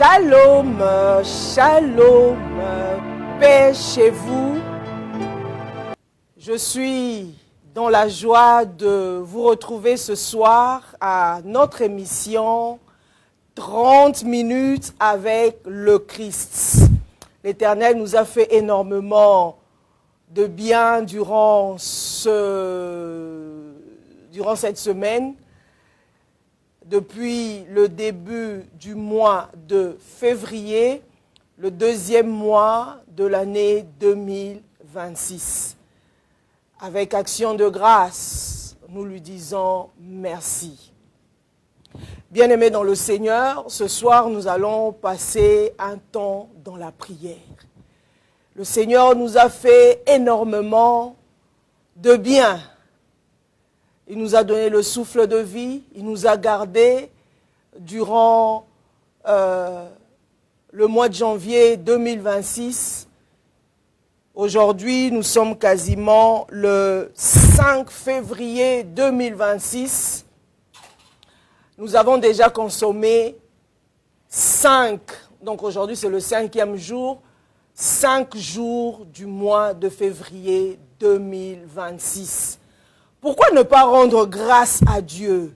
Shalom, shalom, paix chez vous. Je suis dans la joie de vous retrouver ce soir à notre émission 30 minutes avec le Christ. L'Éternel nous a fait énormément de bien durant cette semaine. Depuis le début du mois de février, le deuxième mois de l'année 2026. Avec action de grâce, nous lui disons merci. Bien-aimés dans le Seigneur, ce soir nous allons passer un temps dans la prière. Le Seigneur nous a fait énormément de bien. Il nous a donné le souffle de vie, il nous a gardés durant le mois de janvier 2026. Aujourd'hui, nous sommes quasiment le 5 février 2026. Nous avons déjà consommé 5, donc aujourd'hui c'est le 5e jour, 5 jours du mois de février 2026. Pourquoi ne pas rendre grâce à Dieu?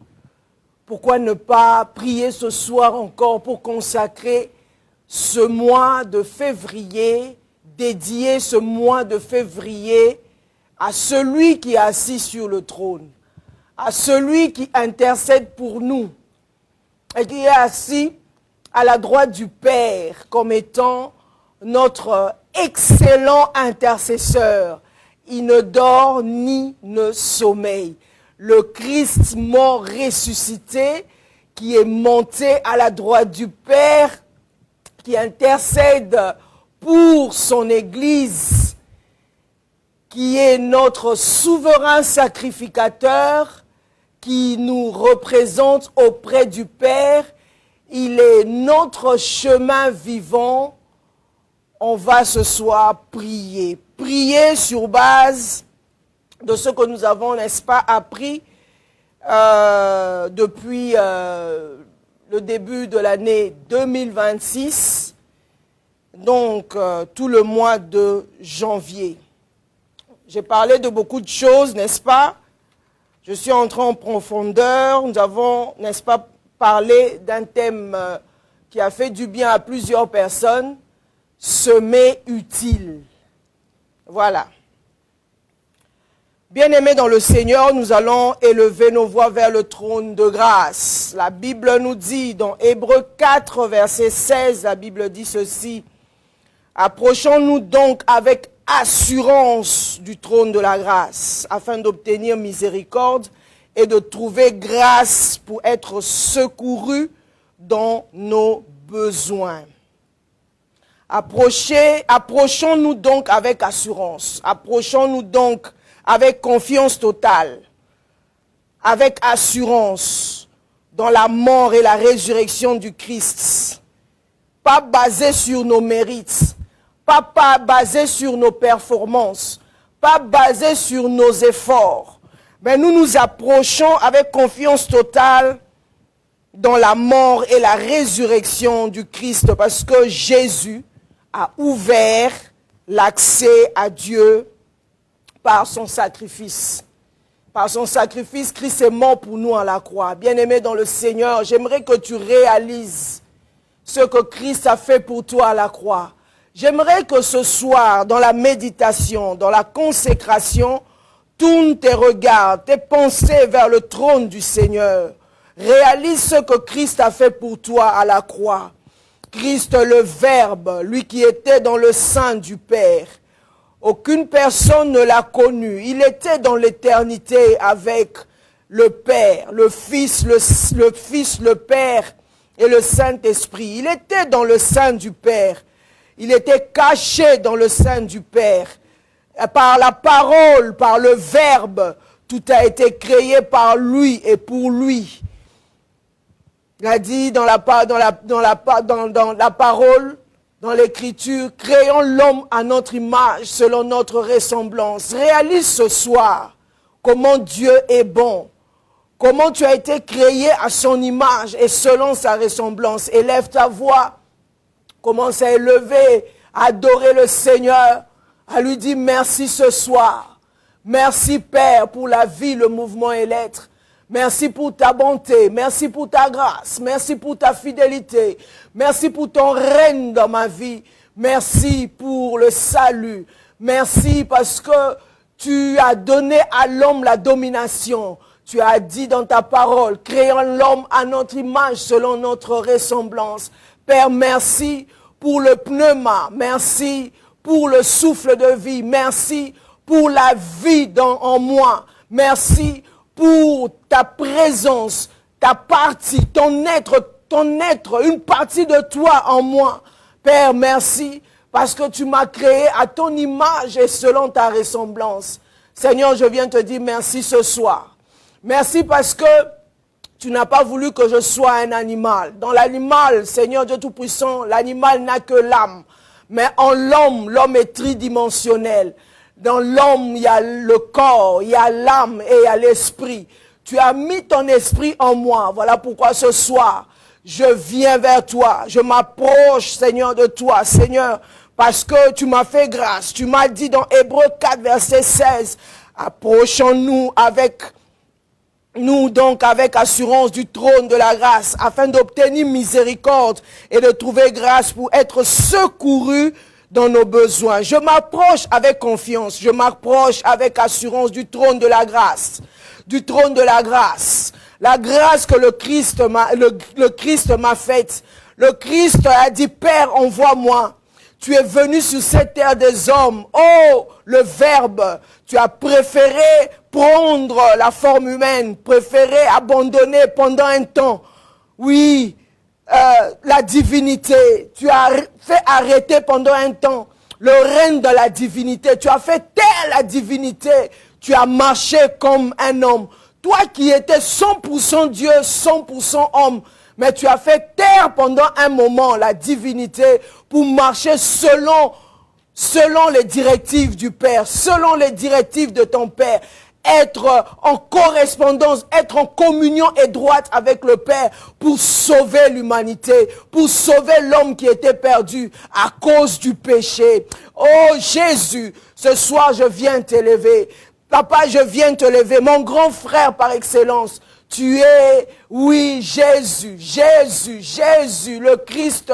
Pourquoi ne pas prier ce soir encore pour consacrer ce mois de février, dédier ce mois de février à celui qui est assis sur le trône, à celui qui intercède pour nous et qui est assis à la droite du Père comme étant notre excellent intercesseur. Il ne dort ni ne sommeille. Le Christ mort ressuscité qui est monté à la droite du Père, qui intercède pour son Église, qui est notre souverain sacrificateur, qui nous représente auprès du Père. Il est notre chemin vivant. On va ce soir prier. Prier sur base de ce que nous avons, n'est-ce pas, appris depuis le début de l'année 2026, donc tout le mois de janvier. J'ai parlé de beaucoup de choses, n'est-ce pas? Je suis entré en profondeur. Nous avons, n'est-ce pas, parlé d'un thème qui a fait du bien à plusieurs personnes. Semer utile. Voilà. Bien-aimés dans le Seigneur, nous allons élever nos voix vers le trône de grâce. La Bible nous dit dans Hébreux 4, verset 16, la Bible dit ceci. Approchons-nous donc avec assurance du trône de la grâce, afin d'obtenir miséricorde et de trouver grâce pour être secourus dans nos besoins. Approchons-nous donc avec assurance, approchons-nous donc avec confiance totale, avec assurance dans la mort et la résurrection du Christ, pas basé sur nos mérites, pas basé sur nos performances, pas basé sur nos efforts, mais nous nous approchons avec confiance totale dans la mort et la résurrection du Christ, parce que Jésus a ouvert l'accès à Dieu par son sacrifice. Par son sacrifice, Christ est mort pour nous à la croix. Bien-aimé dans le Seigneur, j'aimerais que tu réalises ce que Christ a fait pour toi à la croix. J'aimerais que ce soir, dans la méditation, dans la consécration, tourne tes regards, tes pensées vers le trône du Seigneur. Réalise ce que Christ a fait pour toi à la croix. Christ le Verbe, lui qui était dans le sein du Père. Aucune personne ne l'a connu. Il était dans l'éternité avec le Père, le Fils, le Père et le Saint-Esprit. Il était dans le sein du Père. Il était caché dans le sein du Père. Par la parole, par le Verbe, tout a été créé par lui et pour lui. Il a dit dans la parole, dans l'écriture, créons l'homme à notre image, selon notre ressemblance. Réalise ce soir comment Dieu est bon, comment tu as été créé à son image et selon sa ressemblance. Élève ta voix Commence à élever, à adorer le Seigneur, à lui dire merci ce soir. Merci Père pour la vie, le mouvement et l'être. Merci pour ta bonté, merci pour ta grâce, merci pour ta fidélité, merci pour ton règne dans ma vie, merci pour le salut, merci parce que tu as donné à l'homme la domination. Tu as dit dans ta parole, créons l'homme à notre image selon notre ressemblance. Père, merci pour le pneuma, merci pour le souffle de vie, merci pour la vie en moi, merci pour ta présence, ta partie, ton être, une partie de toi en moi. Père, merci parce que tu m'as créé à ton image et selon ta ressemblance. Seigneur, je viens te dire merci ce soir. Merci parce que tu n'as pas voulu que je sois un animal. Dans l'animal, Seigneur Dieu Tout-Puissant, l'animal n'a que l'âme. Mais en l'homme, l'homme est tridimensionnel. Dans l'homme, il y a le corps, il y a l'âme et il y a l'esprit. Tu as mis ton esprit en moi. Voilà pourquoi ce soir, je viens vers toi. Je m'approche, Seigneur, de toi. Seigneur, parce que tu m'as fait grâce. Tu m'as dit dans Hébreux 4, verset 16, approchons-nous avec assurance du trône de la grâce, afin d'obtenir miséricorde et de trouver grâce pour être secouru dans nos besoins. Je m'approche avec confiance, je m'approche avec assurance du trône de la grâce, la grâce que le Christ m'a faite. Le Christ a dit, Père, envoie-moi. Tu es venu sur cette terre des hommes. Oh, le Verbe, tu as préféré prendre la forme humaine, préféré abandonner pendant un temps. Oui, la divinité. Tu as fait arrêter pendant un temps le règne de la divinité. Tu as fait taire la divinité. Tu as marché comme un homme. Toi qui étais 100% Dieu, 100% homme. Mais tu as fait taire pendant un moment la divinité pour marcher selon les directives du Père, selon les directives de ton Père. Être en correspondance, être en communion étroite avec le Père pour sauver l'humanité, pour sauver l'homme qui était perdu à cause du péché. Oh Jésus, ce soir je viens t'élever. Papa, je viens te lever, mon grand frère par excellence. Tu es, oui, Jésus, le Christ,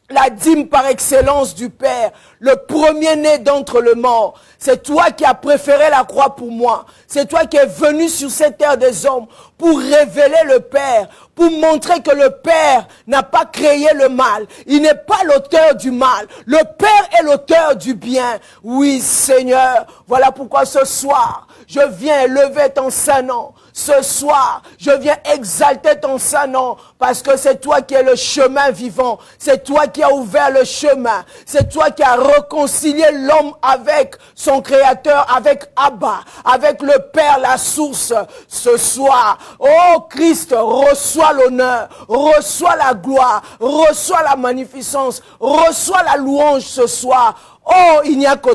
la dîme par excellence du Père, le premier-né d'entre les morts. C'est toi qui as préféré la croix pour moi. C'est toi qui es venu sur cette terre des hommes pour révéler le Père, pour montrer que le Père n'a pas créé le mal. Il n'est pas l'auteur du mal. Le Père est l'auteur du bien. Oui, Seigneur, voilà pourquoi ce soir, je viens élever ton saint nom. Ce soir, je viens exalter ton saint nom parce que c'est toi qui es le chemin vivant. C'est toi qui as ouvert le chemin. C'est toi qui as réconcilié l'homme avec son créateur, avec Abba, avec le Père, la source. Ce soir, oh Christ, reçois l'honneur, reçois la gloire, reçois la magnificence, reçois la louange ce soir. Oh, il n'y a que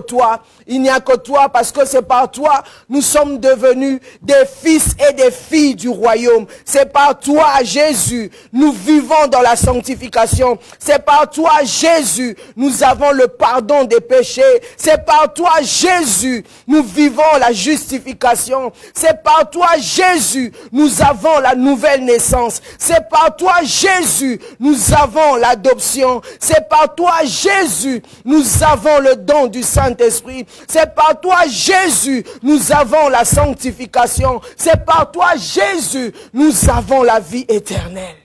toi parce que c'est par toi nous sommes devenus des fils et des filles du royaume. C'est par toi, Jésus, nous vivons dans la sanctification. C'est par toi, Jésus, nous avons le pardon des péchés. C'est par toi, Jésus, nous vivons la justification. C'est par toi, Jésus, nous avons la nouvelle naissance. C'est par toi, Jésus, nous avons l'adoption. C'est par toi, Jésus, nous avons le don du Saint-Esprit. C'est par toi, Jésus, nous avons la sanctification. C'est par toi, Jésus, nous avons la vie éternelle.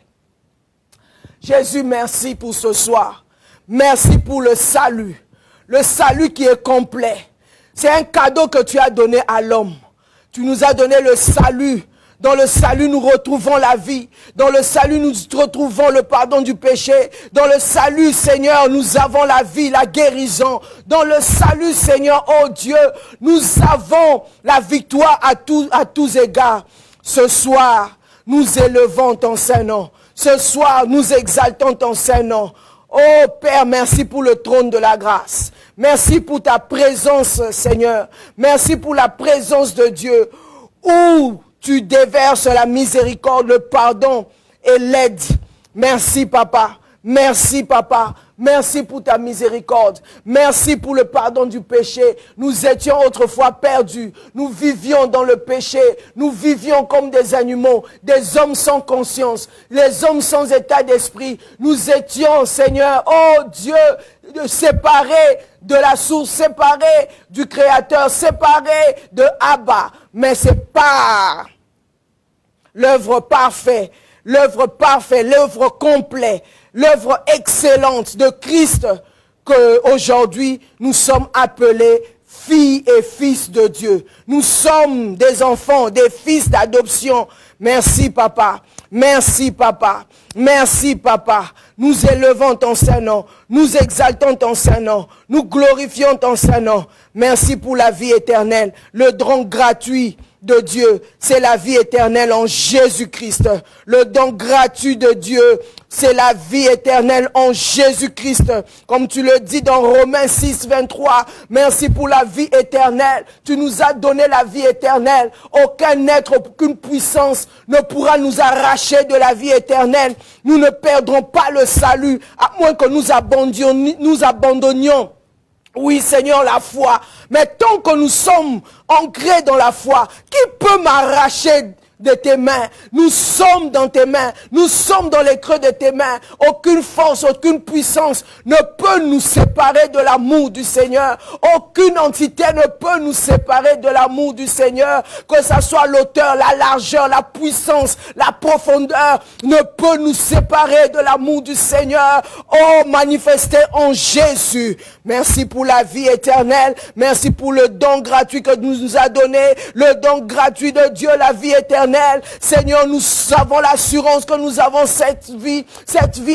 Jésus, merci pour ce soir. Merci pour le salut qui est complet. C'est un cadeau que tu as donné à l'homme. Tu nous as donné le salut. Dans le salut, nous retrouvons la vie. Dans le salut, nous retrouvons le pardon du péché. Dans le salut, Seigneur, nous avons la vie, la guérison. Dans le salut, Seigneur, oh Dieu, nous avons la victoire à tous égards. Ce soir, nous élevons ton saint nom. Ce soir, nous exaltons ton saint nom. Oh Père, merci pour le trône de la grâce. Merci pour ta présence, Seigneur. Merci pour la présence de Dieu. Où tu déverses la miséricorde, le pardon et l'aide. Merci, Papa. Merci, Papa. Merci pour ta miséricorde. Merci pour le pardon du péché. Nous étions autrefois perdus. Nous vivions dans le péché. Nous vivions comme des animaux, des hommes sans conscience, les hommes sans état d'esprit. Nous étions, Seigneur, oh Dieu, séparés de la source, séparés du Créateur, séparés de Abba. Mais c'est par l'œuvre parfaite, l'œuvre complète, l'œuvre excellente de Christ qu'aujourd'hui nous sommes appelés filles et fils de Dieu. Nous sommes des enfants, des fils d'adoption. Merci papa, merci papa, merci papa. Nous élevons ton Saint-Nom, nous exaltons ton Saint-Nom, nous glorifions ton Saint-Nom. Merci pour la vie éternelle, le don gratuit de Dieu, c'est la vie éternelle en Jésus-Christ. Le don gratuit de Dieu, c'est la vie éternelle en Jésus-Christ. Comme tu le dis dans Romains 6, 23, merci pour la vie éternelle. Tu nous as donné la vie éternelle. Aucun être, aucune puissance ne pourra nous arracher de la vie éternelle. Nous ne perdrons pas le salut, à moins que nous abandonnions. Oui, Seigneur, la foi. Mais tant que nous sommes ancrés dans la foi, qui peut m'arracher de tes mains? Nous sommes dans tes mains. Nous sommes dans les creux de tes mains. Aucune force, aucune puissance ne peut nous séparer de l'amour du Seigneur. Aucune entité ne peut nous séparer de l'amour du Seigneur. Que ça soit l'auteur, la largeur, la puissance, la profondeur, ne peut nous séparer de l'amour du Seigneur. Oh, manifesté en Jésus. Merci pour la vie éternelle. Merci pour le don gratuit que nous a donné. Le don gratuit de Dieu, la vie éternelle. Seigneur, nous avons l'assurance que nous avons cette vie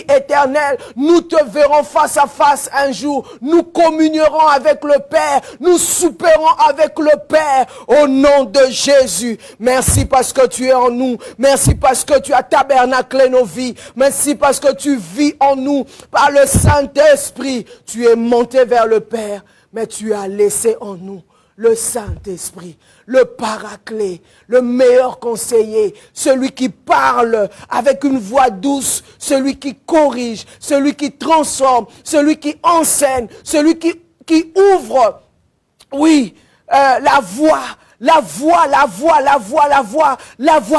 éternelle. Nous te verrons face à face un jour. Nous communierons avec le Père. Nous souperons avec le Père au nom de Jésus. Merci parce que tu es en nous. Merci parce que tu as tabernaclé nos vies. Merci parce que tu vis en nous par le Saint-Esprit. Tu es monté vers le Père, mais tu as laissé en nous le Saint-Esprit, le Paraclet, le meilleur conseiller, celui qui parle avec une voix douce, celui qui corrige, celui qui transforme, celui qui enseigne, celui qui ouvre, oui, la voix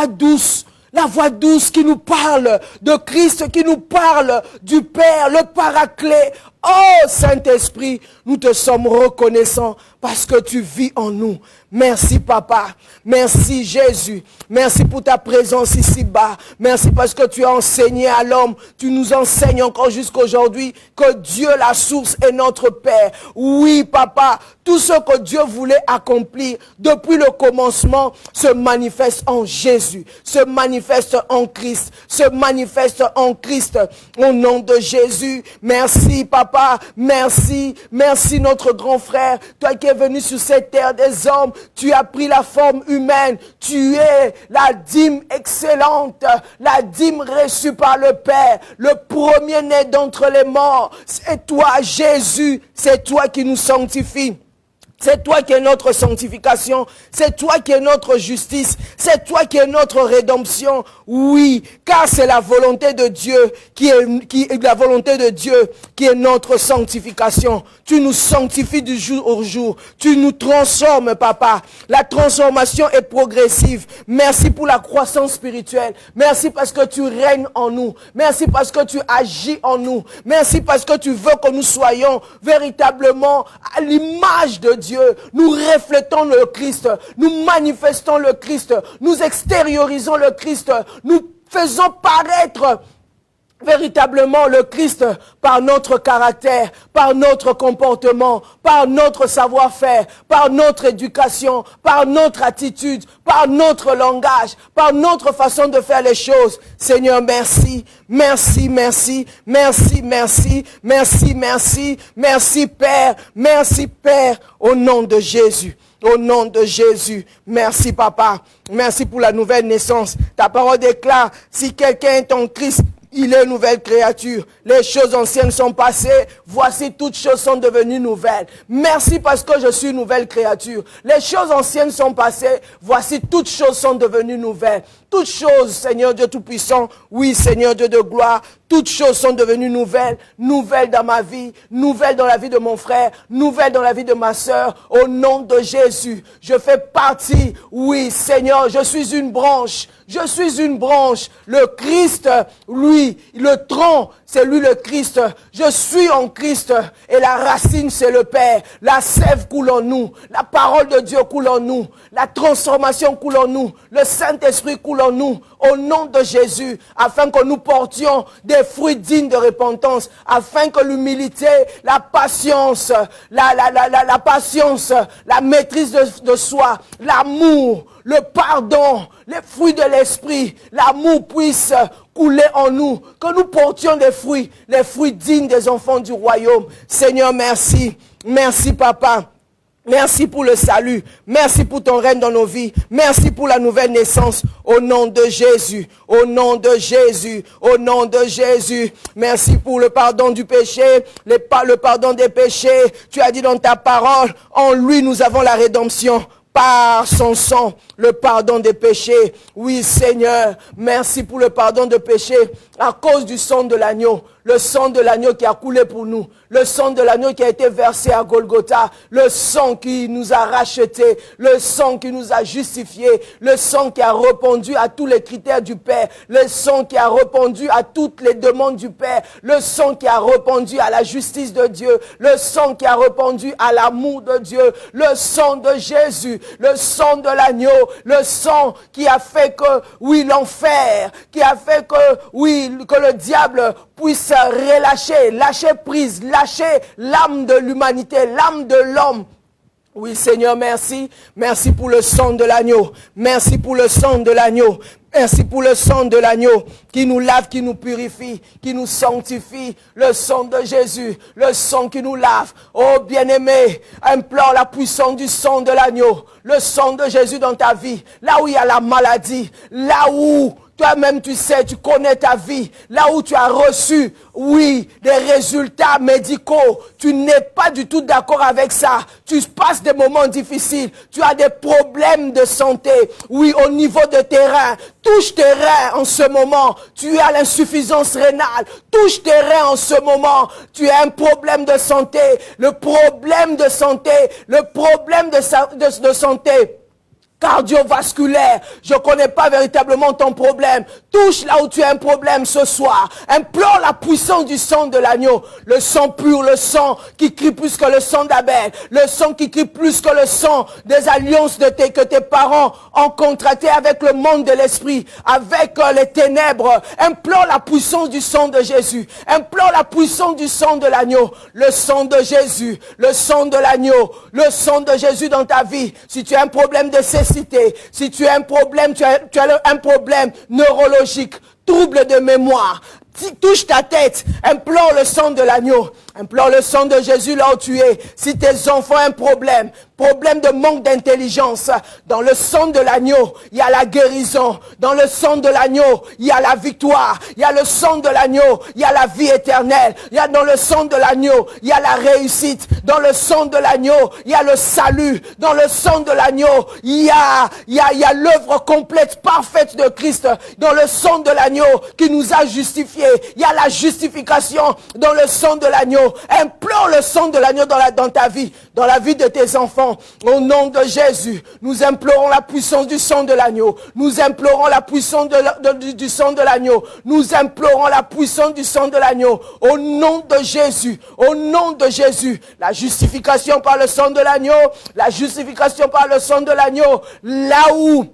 douce. La voix douce qui nous parle de Christ, qui nous parle du Père, le Paraclet. Oh Saint-Esprit, nous te sommes reconnaissants parce que tu vis en nous. Merci Papa, merci Jésus, merci pour ta présence ici-bas. Merci parce que tu as enseigné à l'homme, tu nous enseignes encore jusqu'aujourd'hui que Dieu la source est notre Père. Oui Papa, tout ce que Dieu voulait accomplir depuis le commencement se manifeste en Jésus, se manifeste en Christ, se manifeste en Christ. Au nom de Jésus, merci Papa, merci notre grand frère, toi qui es venu sur cette terre des hommes, tu as pris la forme humaine, tu es la dîme excellente, la dîme reçue par le Père, le premier-né d'entre les morts. C'est toi Jésus, c'est toi qui nous sanctifie. C'est toi qui es notre sanctification. C'est toi qui es notre justice. C'est toi qui es notre rédemption. Oui, car c'est la volonté de Dieu qui est notre sanctification. Tu nous sanctifies du jour au jour. Tu nous transformes, Papa. La transformation est progressive. Merci pour la croissance spirituelle. Merci parce que tu règnes en nous. Merci parce que tu agis en nous. Merci parce que tu veux que nous soyons véritablement à l'image de Dieu. Nous reflétons le Christ, nous manifestons le Christ, nous extériorisons le Christ, nous faisons paraître véritablement le Christ par notre caractère, par notre comportement, par notre savoir-faire, par notre éducation, par notre attitude, par notre langage, par notre façon de faire les choses. Seigneur, merci, merci, merci, merci, merci, merci, merci, merci Père, merci Père, au nom de Jésus. Au nom de Jésus, merci Papa, merci pour la nouvelle naissance. Ta parole déclare, si quelqu'un est en Christ, il est une nouvelle créature. Les choses anciennes sont passées. Voici, toutes choses sont devenues nouvelles. Merci parce que je suis une nouvelle créature. Les choses anciennes sont passées. Voici, toutes choses sont devenues nouvelles. Toutes choses, Seigneur Dieu Tout-Puissant. Oui, Seigneur Dieu de gloire. Toutes choses sont devenues nouvelles, nouvelles dans ma vie, nouvelles dans la vie de mon frère, nouvelles dans la vie de ma sœur. Au nom de Jésus, je fais partie, oui Seigneur, je suis une branche. Je suis une branche. Le Christ, lui, le tronc, c'est lui le Christ. Je suis en Christ et la racine, c'est le Père. La sève coule en nous. La parole de Dieu coule en nous. La transformation coule en nous. Le Saint-Esprit coule en nous. Au nom de Jésus, afin que nous portions des fruits dignes de repentance, afin que l'humilité, la patience, la patience, la maîtrise de soi, l'amour, le pardon, les fruits de l'esprit, l'amour puisse couler en nous, que nous portions des fruits, les fruits dignes des enfants du royaume. Seigneur, merci. Merci, Papa. Merci pour le salut. Merci pour ton règne dans nos vies. Merci pour la nouvelle naissance. Au nom de Jésus. Au nom de Jésus. Au nom de Jésus. Merci pour le pardon du péché. Le pardon des péchés. Tu as dit dans ta parole, en lui nous avons la rédemption. Par son sang, le pardon des péchés. Oui, Seigneur, merci pour le pardon des péchés à cause du sang de l'agneau. Le sang de l'agneau qui a coulé pour nous. Le sang de l'agneau qui a été versé à Golgotha. Le sang qui nous a rachetés. Le sang qui nous a justifiés. Le sang qui a répondu à tous les critères du Père. Le sang qui a répondu à toutes les demandes du Père. Le sang qui a répondu à la justice de Dieu. Le sang qui a répondu à l'amour de Dieu. Le sang de Jésus. Le sang de l'agneau. Le sang qui a fait que, oui, l'enfer. Qui a fait que, oui, que le diable puisse relâcher, lâcher prise, lâcher l'âme de l'humanité, l'âme de l'homme. Oui, Seigneur, merci. Merci pour le sang de l'agneau. Merci pour le sang de l'agneau. Merci pour le sang de l'agneau qui nous lave, qui nous purifie, qui nous sanctifie. Le sang de Jésus, le sang qui nous lave. Oh bien-aimé, implore la puissance du sang de l'agneau. Le sang de Jésus dans ta vie. Là où il y a la maladie, là où toi-même tu sais, tu connais ta vie, là où tu as reçu, oui, des résultats médicaux, tu n'es pas du tout d'accord avec ça, tu passes des moments difficiles, tu as des problèmes de santé, oui, au niveau de tes reins, touche tes reins en ce moment, tu as l'insuffisance rénale, touche tes reins en ce moment, tu as un problème de santé, le problème de santé cardiovasculaire, je ne connais pas véritablement ton problème. Touche là où tu as un problème ce soir. Implore la puissance du sang de l'agneau. Le sang pur, le sang qui crie plus que le sang d'Abel. Le sang qui crie plus que le sang des alliances que tes parents ont contractées avec le monde de l'esprit, avec les ténèbres. Implore la puissance du sang de Jésus. Implore la puissance du sang de l'agneau. Le sang de Jésus, le sang de l'agneau, le sang de Jésus dans ta vie. Si tu as un problème de cécité, si tu as un problème, tu as un problème neurologique, trouble de mémoire, touche ta tête, implore le sang de l'agneau, implore le sang de Jésus là où tu es. Si tes enfants ont un problème de manque d'intelligence, dans le sang de l'agneau, il y a la guérison. Dans le sang de l'agneau, il y a la victoire. Il y a le sang de l'agneau, il y a la vie éternelle. Il y a dans le sang de l'agneau, il y a la réussite. Dans le sang de l'agneau, il y a le salut. Dans le sang de l'agneau, il y a l'œuvre complète, parfaite de Christ. Dans le sang de l'agneau qui nous a justifiés, il y a la justification dans le sang de l'agneau. Implore le sang de l'agneau dans ta vie, dans la vie de tes enfants. Au nom de Jésus, nous implorons la puissance du sang de l'agneau. Nous implorons la puissance du sang de l'agneau. Nous implorons la puissance du sang de l'agneau. Au nom de Jésus, au nom de Jésus, la justification par le sang de l'agneau, la justification par le sang de l'agneau, là où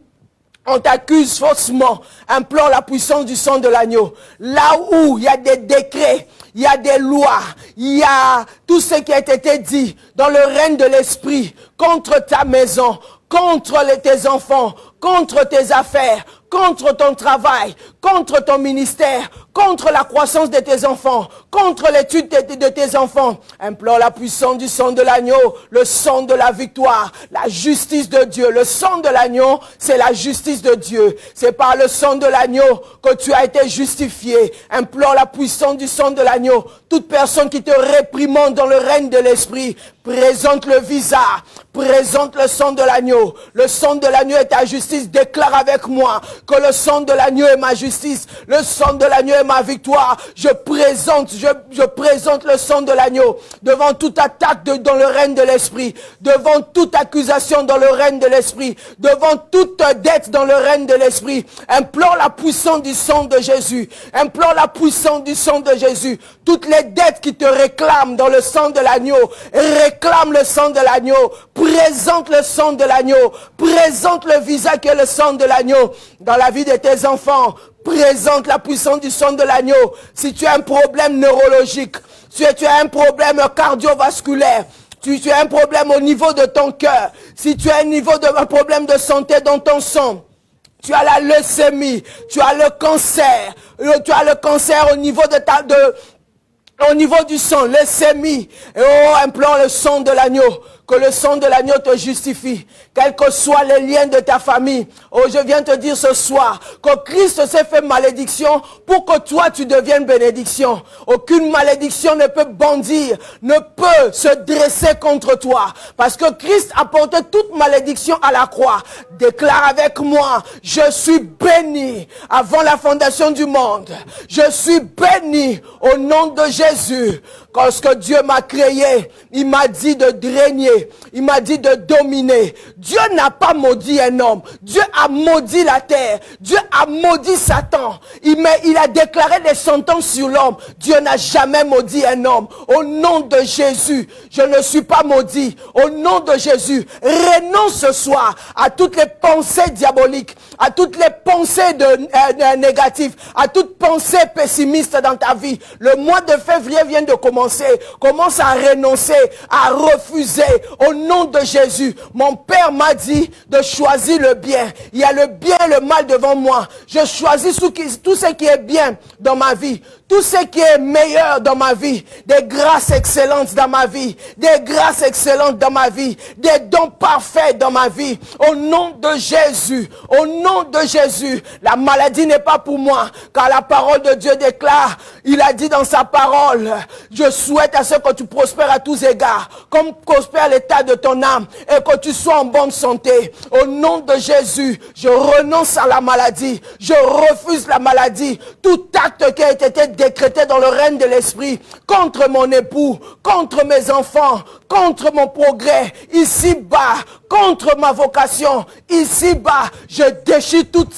on t'accuse faussement, implore la puissance du sang de l'agneau. Là où il y a des décrets, il y a des lois, il y a tout ce qui a été dit dans le règne de l'esprit contre ta maison, contre tes enfants, contre tes affaires, contre ton travail, contre ton ministère, contre la croissance de tes enfants, contre l'étude de tes enfants. Implore la puissance du sang de l'agneau, le sang de la victoire, la justice de Dieu. Le sang de l'agneau, c'est la justice de Dieu. C'est par le sang de l'agneau que tu as été justifié. Implore la puissance du sang de l'agneau. Toute personne qui te réprimande dans le règne de l'esprit, présente le visa, présente le sang de l'agneau. Le sang de l'agneau est ta justice. Déclare avec moi que le sang de l'agneau est ma justice, le sang de l'agneau est ma victoire. Je présente le sang de l'agneau devant toute attaque dans le règne de l'esprit, devant toute accusation dans le règne de l'esprit, devant toute dette dans le règne de l'esprit. Implore la puissance du sang de Jésus, implore la puissance du sang de Jésus. Toutes les dettes qui te réclament dans le sang de l'agneau, réclame le sang de l'agneau, présente le sang de l'agneau, présente le visage qui est le sang de l'agneau dans la vie de tes enfants. Présente la puissance du sang de l'agneau. Si tu as un problème neurologique, si tu as un problème cardiovasculaire, si tu as un problème au niveau de ton cœur, si tu as un problème de santé dans ton sang, tu as la leucémie, tu as le cancer, au niveau au niveau du sang, leucémie. Et implore le sang de l'agneau. Que le sang de l'agneau te justifie. Quels que soient les liens de ta famille. Oh, je viens te dire ce soir que Christ s'est fait malédiction pour que toi tu deviennes bénédiction. Aucune malédiction ne peut bondir, ne peut se dresser contre toi. Parce que Christ a porté toute malédiction à la croix. Déclare avec moi, je suis béni avant la fondation du monde. Je suis béni au nom de Jésus. Lorsque Dieu m'a créé, il m'a dit de régner, il m'a dit de dominer. Dieu n'a pas maudit un homme, Dieu a maudit la terre, Dieu a maudit Satan. Il a déclaré des sentences sur l'homme. Dieu n'a jamais maudit un homme. Au nom de Jésus, je ne suis pas maudit. Au nom de Jésus, renonce ce soir à toutes les pensées diaboliques, à toutes les pensées négatives, à toute pensée pessimiste dans ta vie. Le mois de février vient de commencer. Commence à renoncer, à refuser. Au nom de Jésus, mon Père m'a dit de choisir le bien. Il y a le bien et le mal devant moi. Je choisis tout ce qui est bien dans ma vie. Tout ce qui est meilleur dans ma vie, des grâces excellentes dans ma vie, des grâces excellentes dans ma vie, des dons parfaits dans ma vie. Au nom de Jésus, au nom de Jésus, la maladie n'est pas pour moi, car la parole de Dieu déclare, il a dit dans sa parole, je souhaite à ce que tu prospères à tous égards, comme prospère l'état de ton âme, et que tu sois en bonne santé. Au nom de Jésus, je renonce à la maladie, je refuse la maladie, tout acte qui a été décrété dans le règne de l'esprit, contre mon époux, contre mes enfants, contre mon progrès, ici-bas, contre ma vocation, ici-bas, je déchire toutes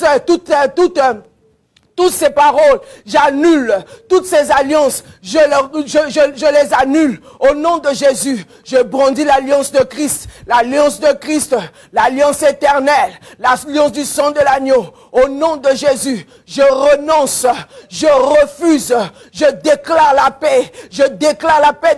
ces paroles, j'annule toutes ces alliances, je les annule au nom de Jésus. Je brandis l'alliance de Christ, l'alliance éternelle, l'alliance du sang de l'agneau. Au nom de Jésus, je renonce, je refuse, je déclare la paix,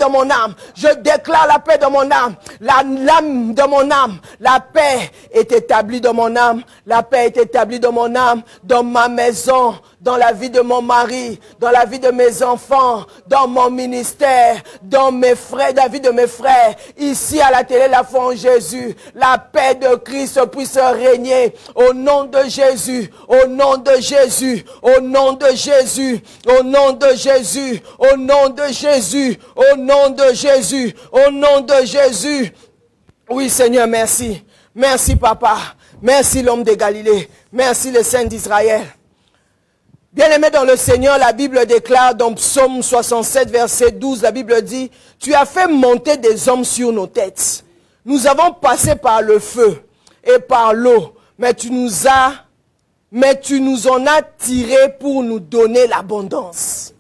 dans mon âme, je déclare la paix dans mon âme, l'âme de mon âme, la paix est établie dans mon âme, la paix est établie dans mon âme, dans ma maison, dans la vie de mon mari, dans la vie de mes enfants, dans mon ministère, dans mes frères, dans la vie de mes frères, ici à la télé, la foi en Jésus, la paix de Christ puisse régner au nom de Jésus, au nom de Jésus, au nom de Jésus, au nom de Jésus, au nom de Jésus, au nom de Jésus, au nom de Jésus. Oui Seigneur, merci. Merci Papa. Merci l'homme de Galilée. Merci le Saint d'Israël. Bien-aimé dans le Seigneur, la Bible déclare dans Psaume 67, verset 12, la Bible dit, « Tu as fait monter des hommes sur nos têtes. Nous avons passé par le feu et par l'eau, mais tu nous en as tirés pour nous donner l'abondance. »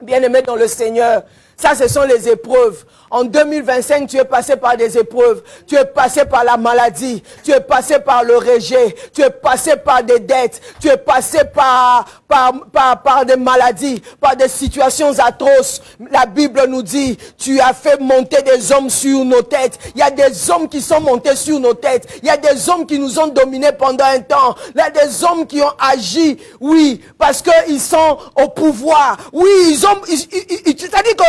Bien-aimé dans le Seigneur, ça ce sont les épreuves. En 2025, tu es passé par des épreuves. Tu es passé par la maladie. Tu es passé par le rejet. Tu es passé par des dettes. Tu es passé par des maladies, par des situations atroces. La Bible nous dit, tu as fait monter des hommes sur nos têtes. Il y a des hommes qui sont montés sur nos têtes. Il y a des hommes qui nous ont dominés pendant un temps. Il y a des hommes qui ont agi, oui, parce qu'ils sont au pouvoir. Oui, c'est-à-dire que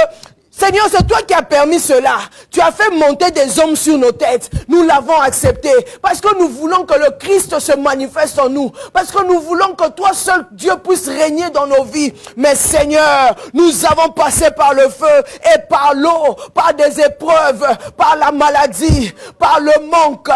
Seigneur, c'est toi qui as permis cela. Tu as fait monter des hommes sur nos têtes. Nous l'avons accepté. Parce que nous voulons que le Christ se manifeste en nous. Parce que nous voulons que toi seul, Dieu, puisse régner dans nos vies. Mais Seigneur, nous avons passé par le feu et par l'eau, par des épreuves, par la maladie, par le manque,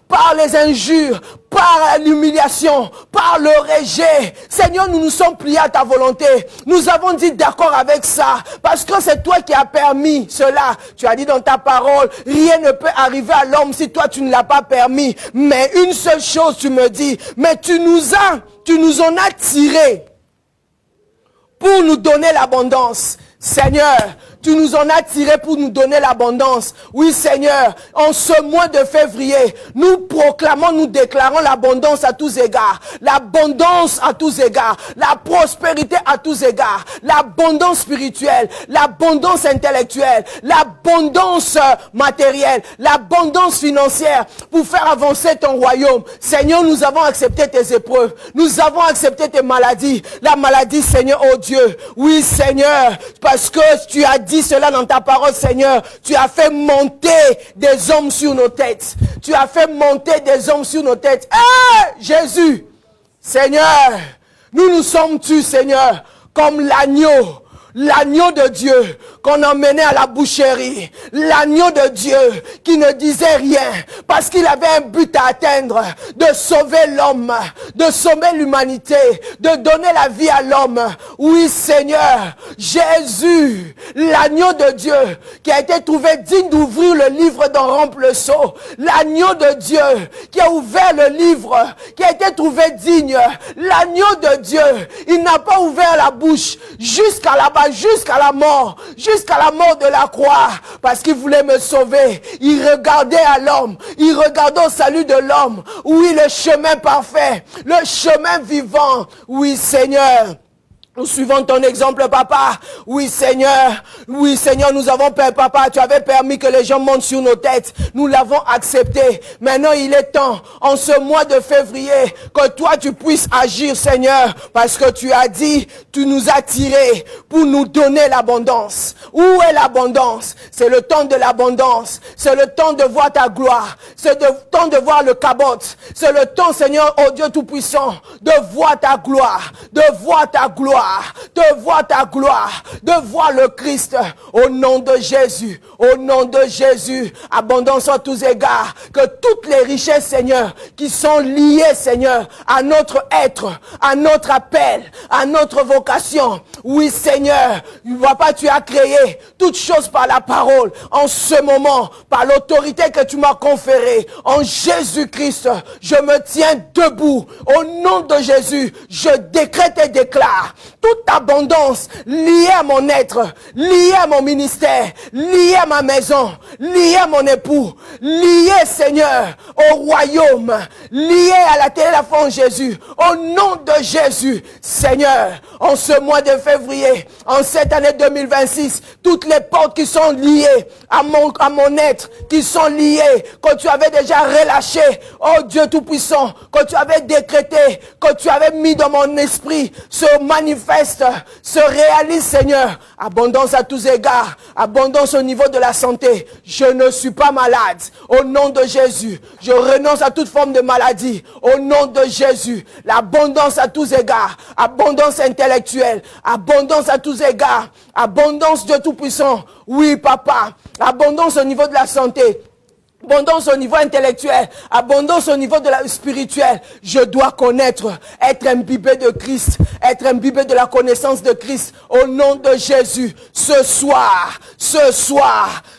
par les injures, par l'humiliation, par le rejet. Seigneur, nous nous sommes pliés à ta volonté. Nous avons dit d'accord avec ça, parce que c'est toi qui as permis cela. Tu as dit dans ta parole, rien ne peut arriver à l'homme si toi tu ne l'as pas permis. Mais une seule chose tu me dis, mais tu nous en as tiré pour nous donner l'abondance. Seigneur, tu nous en as tiré pour nous donner l'abondance. Oui, Seigneur, en ce mois de février, nous proclamons, nous déclarons l'abondance à tous égards. L'abondance à tous égards. La prospérité à tous égards. L'abondance spirituelle. L'abondance intellectuelle. L'abondance matérielle. L'abondance financière pour faire avancer ton royaume. Seigneur, nous avons accepté tes épreuves. Nous avons accepté tes maladies. La maladie, Seigneur, oh Dieu. Oui, Seigneur, parce que tu as dit cela dans ta parole, Seigneur. Tu as fait monter des hommes sur nos têtes. Tu as fait monter des hommes sur nos têtes. Jésus, Seigneur, nous sommes tus, Seigneur, comme l'agneau. L'agneau de Dieu qu'on emmenait à la boucherie. L'agneau de Dieu qui ne disait rien parce qu'il avait un but à atteindre, de sauver l'homme, de sauver l'humanité, de donner la vie à l'homme. Oui, Seigneur, Jésus, l'agneau de Dieu qui a été trouvé digne d'ouvrir le livre d'en rompre le sceau. L'agneau de Dieu qui a ouvert le livre, qui a été trouvé digne. L'agneau de Dieu, il n'a pas ouvert la bouche jusqu'à là-bas, jusqu'à la mort de la croix, parce qu'il voulait me sauver. Il regardait à l'homme, il regardait au salut de l'homme. Oui, le chemin parfait, le chemin vivant. Oui, Seigneur, nous suivons ton exemple, papa. Oui, Seigneur, nous avons peur, papa. Tu avais permis que les gens montent sur nos têtes. Nous l'avons accepté. Maintenant, il est temps, en ce mois de février, que toi, tu puisses agir, Seigneur. Parce que tu as dit, tu nous as tirés pour nous donner l'abondance. Où est l'abondance? C'est le temps de l'abondance. C'est le temps de voir ta gloire. C'est le temps de voir le cabote. C'est le temps, Seigneur, oh Dieu Tout-Puissant, de voir ta gloire. De voir ta gloire. De voir ta gloire, de voir le Christ au nom de Jésus, au nom de Jésus, abondance à tous égards, que toutes les richesses, Seigneur, qui sont liées, Seigneur, à notre être, à notre appel, à notre vocation. Oui, Seigneur, papa, tu as créé toutes choses par la parole. En ce moment, par l'autorité que tu m'as conférée, en Jésus-Christ, je me tiens debout. Au nom de Jésus, je décrète et déclare toute abondance liée à mon être, liée à mon ministère, liée à ma maison, liée à mon époux, liée, Seigneur, au royaume, liée à la télé la foi en Jésus. Au nom de Jésus, Seigneur, en ce mois de février, en cette année 2026, toutes les portes qui sont liées à mon être, qui sont liées, que tu avais déjà relâché, oh Dieu Tout-Puissant, que tu avais décrété, que tu avais mis dans mon esprit, se manifeste, se réalise, Seigneur. Abondance à tous égards, abondance au niveau de la santé. Je ne suis pas malade. Au nom de Jésus, je renonce à toute forme de maladie. Au nom de Jésus, l'abondance à tous égards, abondance intellectuelle, abondance à tous égards, abondance de Tout-Puissant. Oui, papa, abondance au niveau de la santé. Abondance au niveau intellectuel, abondance au niveau de la spirituelle. Je dois connaître, être imbibé de Christ, être imbibé de la connaissance de Christ. Au nom de Jésus, ce soir,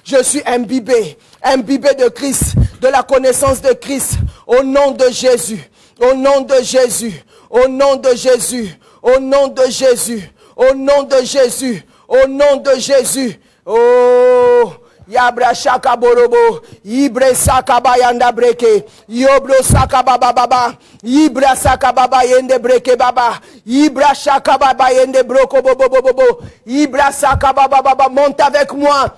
je suis imbibé de Christ, de la connaissance de Christ. Au nom de Jésus, au nom de Jésus, au nom de Jésus, au nom de Jésus, au nom de Jésus, au nom de Jésus. Oh! Yabra shaka borobo, ibre saka bayanda breke, yobro saka baba baba, ibra saka baba yende breke baba, ibra shaka baba yende broko bobo bobo, ibra saka baba baba, monte avec moi.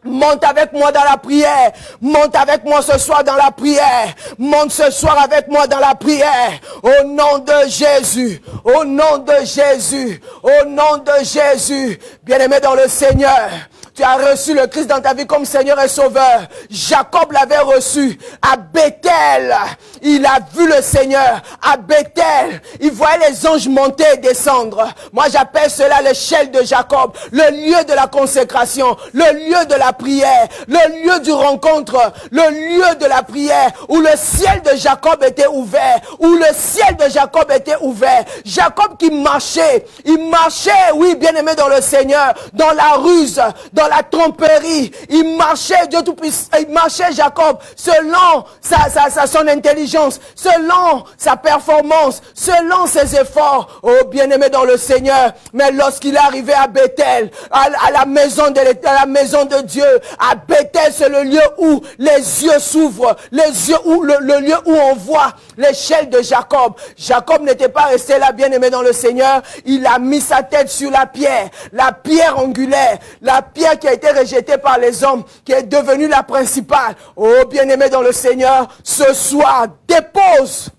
Monte avec moi dans la prière. Monte avec moi ce soir dans la prière. Monte ce soir avec moi dans la prière. Au nom de Jésus. Au nom de Jésus. Au nom de Jésus. Bien-aimé dans le Seigneur. tu as reçu le Christ dans ta vie comme Seigneur et Sauveur. Jacob l'avait reçu à Bethel. Il a vu le Seigneur à Bethel. Il voyait les anges monter et descendre. Moi, j'appelle cela l'échelle de Jacob, le lieu de la consécration, le lieu de la prière, le lieu du rencontre, le lieu de la prière où le ciel de Jacob était ouvert, où le ciel de Jacob était ouvert. Jacob qui marchait, il marchait, oui, bien-aimé dans le Seigneur, dans la ruse, dans la tromperie. Il marchait, Dieu Tout-Puissant, il marchait Jacob selon son intelligence, selon sa performance, selon ses efforts. Oh, bien-aimé dans le Seigneur. Mais lorsqu'il est arrivé à Bethel, à la maison de Dieu, à Bethel, c'est le lieu où les yeux s'ouvrent, les yeux où le lieu où on voit l'échelle de Jacob. Jacob n'était pas resté là, bien-aimé dans le Seigneur. Il a mis sa tête sur la pierre angulaire, la pierre qui a été rejetée par les hommes, qui est devenue la principale. Oh, bien-aimé dans le Seigneur, ce soir, dépose.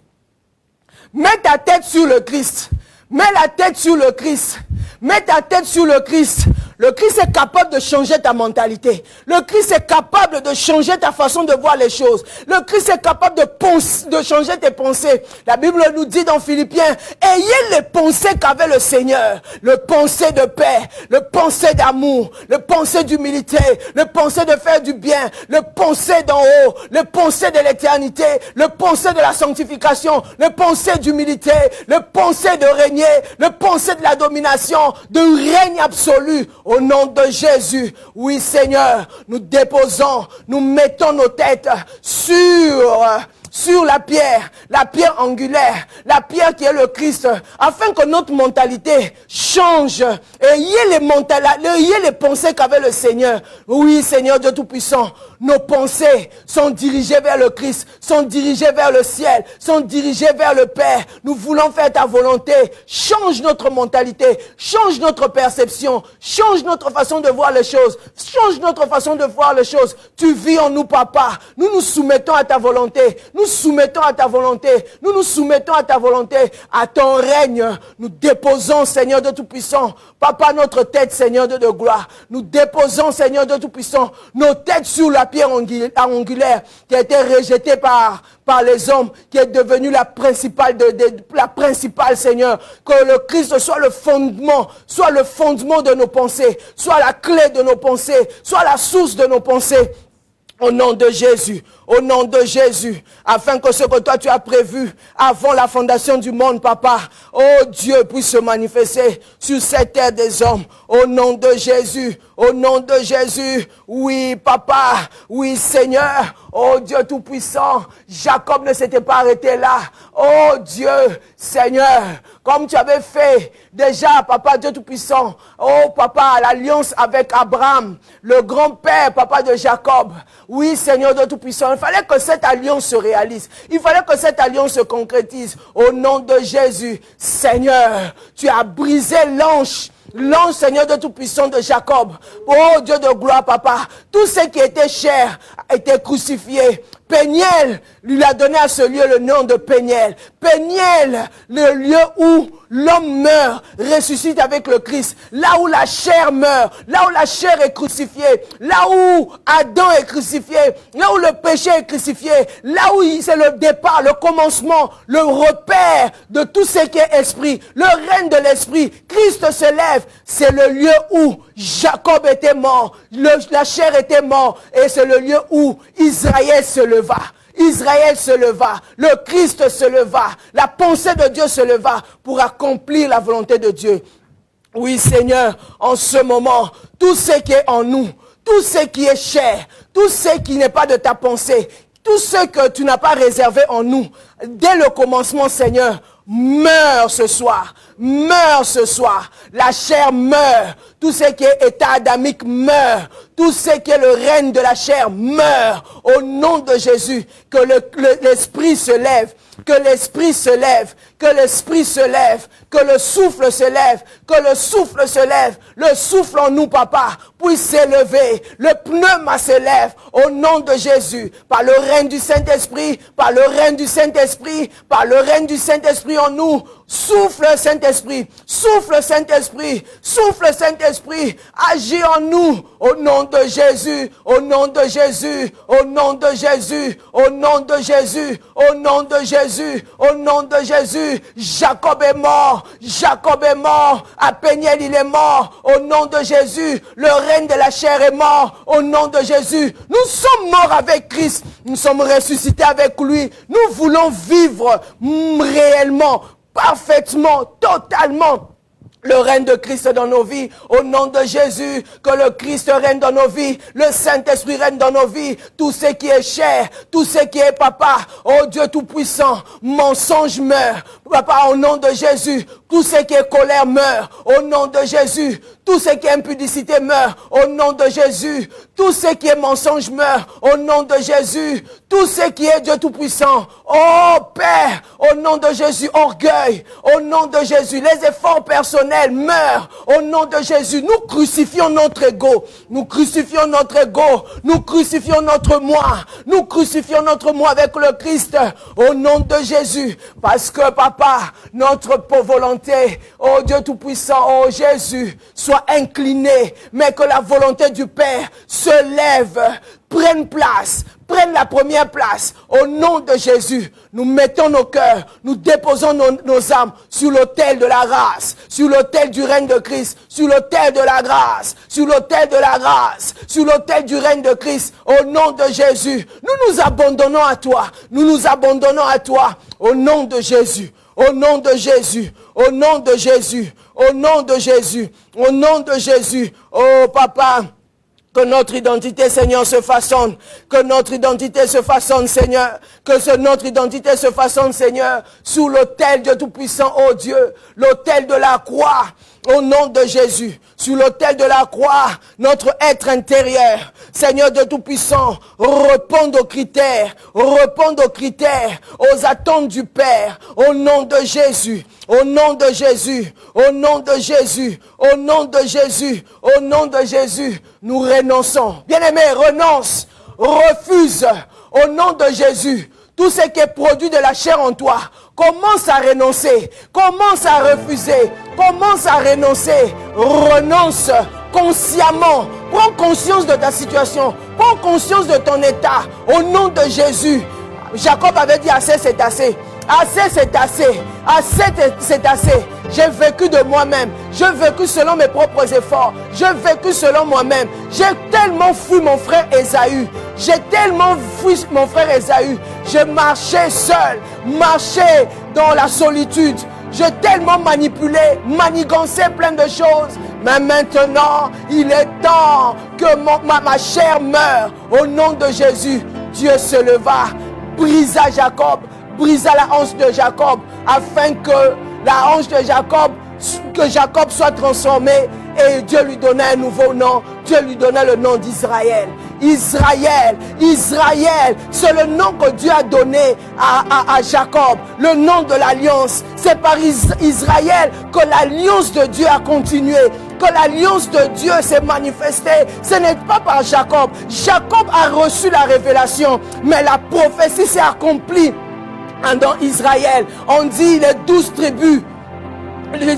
Mets ta tête sur le Christ. Mets la tête sur le Christ. Mets ta tête sur le Christ. Le Christ est capable de changer ta mentalité. Le Christ est capable de changer ta façon de voir les choses. Le Christ est capable de changer tes pensées. La Bible nous dit dans Philippiens, ayez les pensées qu'avait le Seigneur. Le pensée de paix, le pensée d'amour, le pensée d'humilité, le pensée de faire du bien, le pensée d'en haut, le pensée de l'éternité, le pensée de la sanctification, le pensée d'humilité, le pensée de régner, le pensée de la domination, de règne absolu. Au nom de Jésus, oui Seigneur, nous déposons, nous mettons nos têtes sur la pierre angulaire, la pierre qui est le Christ, afin que notre mentalité change. Ayez les pensées qu'avait le Seigneur. Oui, Seigneur Dieu Tout-Puissant, nos pensées sont dirigées vers le Christ, sont dirigées vers le ciel, sont dirigées vers le Père. Nous voulons faire ta volonté. Change notre mentalité, change notre perception, change notre façon de voir les choses, change notre façon de voir les choses. Tu vis en nous, Papa. Nous nous soumettons à ta volonté. Nous soumettons à ta volonté. Nous nous soumettons à ta volonté, à ton règne. Nous déposons, Seigneur de Tout-Puissant, Papa, notre tête, Seigneur de gloire. Nous déposons, Seigneur de Tout-Puissant, nos têtes sur la pierre angulaire qui a été rejetée par les hommes, qui est devenue la principale, Seigneur. Que le Christ soit le fondement de nos pensées, soit la clé de nos pensées, soit la source de nos pensées. Au nom de Jésus, afin que ce que toi tu as prévu avant la fondation du monde, Papa, oh Dieu, puisse se manifester sur cette terre des hommes. Au nom de Jésus, oui Papa, oui Seigneur, oh Dieu Tout-Puissant, Jacob ne s'était pas arrêté là. Oh Dieu, Seigneur, comme tu avais fait déjà, Papa Dieu Tout-Puissant, oh Papa, l'alliance avec Abraham, le grand-père, Papa de Jacob. Oui, Seigneur Dieu Tout-Puissant, il fallait que cette alliance se réalise. Il fallait que cette alliance se concrétise. Au nom de Jésus, Seigneur, tu as brisé l'ange, Seigneur de Tout-Puissant de Jacob. Oh Dieu de gloire, Papa, tout ce qui était cher a été crucifié. Péniel lui a donné à ce lieu le nom de Péniel. Péniel, le lieu où l'homme meurt, ressuscite avec le Christ. Là où la chair meurt, là où la chair est crucifiée, là où Adam est crucifié, là où le péché est crucifié, là où c'est le départ, le commencement, le repère de tout ce qui est esprit, le règne de l'esprit. Christ se lève. C'est le lieu où Jacob était mort, la chair était morte, et c'est le lieu où Israël se leva. Israël se leva, le Christ se leva, la pensée de Dieu se leva pour accomplir la volonté de Dieu. Oui Seigneur, en ce moment, tout ce qui est en nous, tout ce qui est cher, tout ce qui n'est pas de ta pensée, tout ce que tu n'as pas réservé en nous, dès le commencement Seigneur, meurt ce soir. Meurt ce soir. La chair meurt. Tout ce qui est état adamique meurt. Tout ce qui est le règne de la chair meurt. Au nom de Jésus, que l'esprit se lève. Que l'esprit se lève. Que l'esprit se lève. Que le souffle se lève. Que le souffle se lève. Le souffle en nous, Papa, puisse s'élever. Le pneuma se lève. Au nom de Jésus. Par le règne du Saint-Esprit. Par le règne du Saint-Esprit. Saint-Esprit, par le règne du Saint-Esprit en nous. Souffle Saint-Esprit, souffle Saint-Esprit, souffle Saint-Esprit, agis en nous, au nom de Jésus, au nom de Jésus, au nom de Jésus, au nom de Jésus, au nom de Jésus, au nom de Jésus. Jacob est mort, Jacob est mort, à Péniel il est mort, au nom de Jésus. Le règne de la chair est mort, au nom de Jésus. Nous sommes morts avec Christ, nous sommes ressuscités avec lui. Nous voulons vivre réellement, parfaitement, totalement le règne de Christ dans nos vies. Au nom de Jésus, que le Christ règne dans nos vies, le Saint-Esprit règne dans nos vies. Tout ce qui est chair, tout ce qui est papa, oh Dieu Tout-Puissant, mensonge meurt. Papa, au nom de Jésus, tout ce qui est colère meurt. Au nom de Jésus, tout ce qui est impudicité meurt. Au nom de Jésus, tout ce qui est mensonge meurt. Au nom de Jésus, tout ce qui est Dieu Tout-Puissant. Oh Père, au nom de Jésus, orgueil. Au nom de Jésus, les efforts personnels meurent. Au nom de Jésus, nous crucifions notre ego. Nous crucifions notre ego. Nous crucifions notre moi. Nous crucifions notre moi avec le Christ. Au nom de Jésus, parce que Papa, notre volonté, oh Dieu Tout-Puissant, oh Jésus, soit inclinée, mais que la volonté du Père se lève, prenne place, prenne la première place. Au nom de Jésus, nous mettons nos cœurs, nous déposons nos âmes sur l'autel de la grâce, sur l'autel du règne de Christ, sur l'autel de la grâce, sur l'autel de la grâce, sur l'autel du règne de Christ. Au nom de Jésus, nous nous abandonnons à toi, nous nous abandonnons à toi. Au nom de Jésus, au nom de Jésus, au nom de Jésus, au nom de Jésus, au nom de Jésus. Oh Papa, que notre identité, Seigneur, se façonne. Que notre identité se façonne, Seigneur. Que notre identité se façonne, Seigneur, sous l'autel de Tout-Puissant, oh Dieu. L'autel de la croix, au nom de Jésus. Sur l'autel de la croix, notre être intérieur, Seigneur de Tout-Puissant, réponde aux critères, aux attentes du Père. Au nom de Jésus. Au nom de Jésus, au nom de Jésus, au nom de Jésus, au nom de Jésus, nous renonçons. Bien-aimés, renonce, refuse, au nom de Jésus, tout ce qui est produit de la chair en toi. Commence à renoncer, commence à refuser, commence à renoncer, renonce consciemment. Prends conscience de ta situation, prends conscience de ton état, au nom de Jésus. Jacob avait dit assez, c'est assez. Assez, c'est assez. Assez, c'est assez. J'ai vécu de moi-même. J'ai vécu selon mes propres efforts. J'ai vécu selon moi-même. J'ai tellement fui mon frère Ésaü. J'ai tellement fui mon frère Ésaü. Je marchais seul. Marchais dans la solitude. J'ai tellement manipulé, manigancé plein de choses. Mais maintenant, il est temps que ma chair meure. Au nom de Jésus, Dieu se leva, brisa Jacob, brisa la hanche de Jacob, afin que la hanche de Jacob, que Jacob soit transformé, et Dieu lui donnait un nouveau nom. Dieu lui donnait le nom d'Israël. Israël, Israël, c'est le nom que Dieu a donné à Jacob, le nom de l'alliance. C'est par Israël que l'alliance de Dieu a continué, que l'alliance de Dieu s'est manifestée. Ce n'est pas par Jacob. Jacob a reçu la révélation, mais la prophétie s'est accomplie dans Israël. On dit les 12 tribus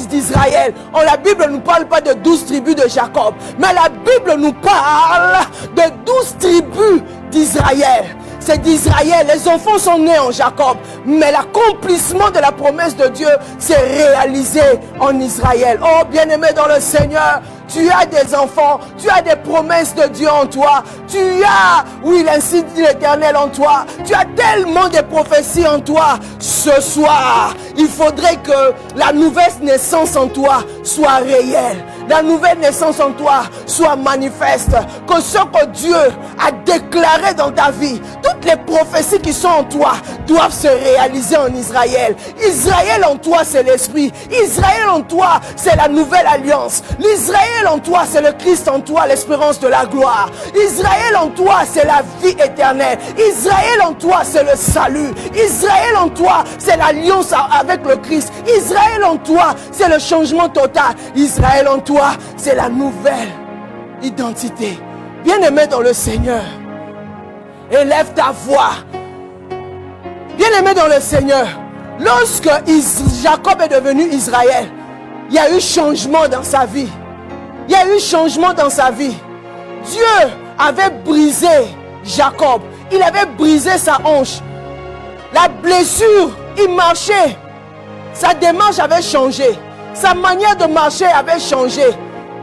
d'Israël. La Bible ne nous parle pas de 12 tribus de Jacob, mais la Bible nous parle de 12 tribus d'Israël. C'est d'Israël. Les enfants sont nés en Jacob, mais l'accomplissement de la promesse de Dieu s'est réalisé en Israël. Oh, bien-aimé dans le Seigneur, tu as des enfants, tu as des promesses de Dieu en toi, tu as, oui, ainsi dit l'Éternel en toi, tu as tellement de prophéties en toi. Ce soir, il faudrait que la nouvelle naissance en toi soit réelle, la nouvelle naissance en toi soit manifeste, que ce que Dieu a déclaré dans ta vie, toutes les prophéties qui sont en toi doivent se réaliser en Israël. Israël en toi, c'est l'Esprit. Israël en toi, c'est la nouvelle alliance. L'Israël en toi, c'est le Christ en toi, l'espérance de la gloire. Israël en toi, c'est la vie éternelle. Israël en toi, c'est le salut. Israël en toi, c'est l'alliance avec le Christ. Israël en toi, c'est le changement total. Israël en toi, c'est la nouvelle identité. Bien-aimé dans le Seigneur, élève ta voix. Bien-aimé dans le Seigneur, lorsque Jacob est devenu Israël, il y a eu changement dans sa vie. Il y a eu changement dans sa vie. Dieu avait brisé Jacob. Il avait brisé sa hanche. La blessure, il marchait. Sa démarche avait changé. Sa manière de marcher avait changé.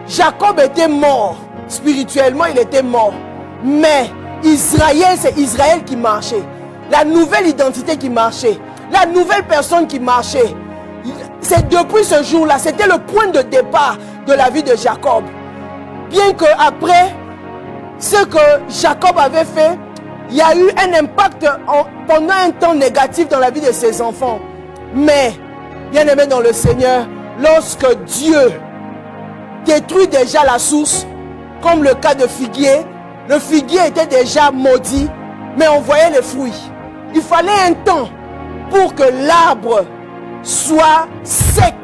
Jacob était mort. Spirituellement, il était mort. Mais Israël, c'est Israël qui marchait. La nouvelle identité qui marchait. La nouvelle personne qui marchait. C'est depuis ce jour-là, c'était le point de départ de la vie de Jacob. Bien que après ce que Jacob avait fait, il y a eu un impact pendant un temps négatif dans la vie de ses enfants. Mais, bien aimé dans le Seigneur, lorsque Dieu détruit déjà la source, comme le cas de figuier, le figuier était déjà maudit, mais on voyait les fruits. Il fallait un temps pour que l'arbre soit sec.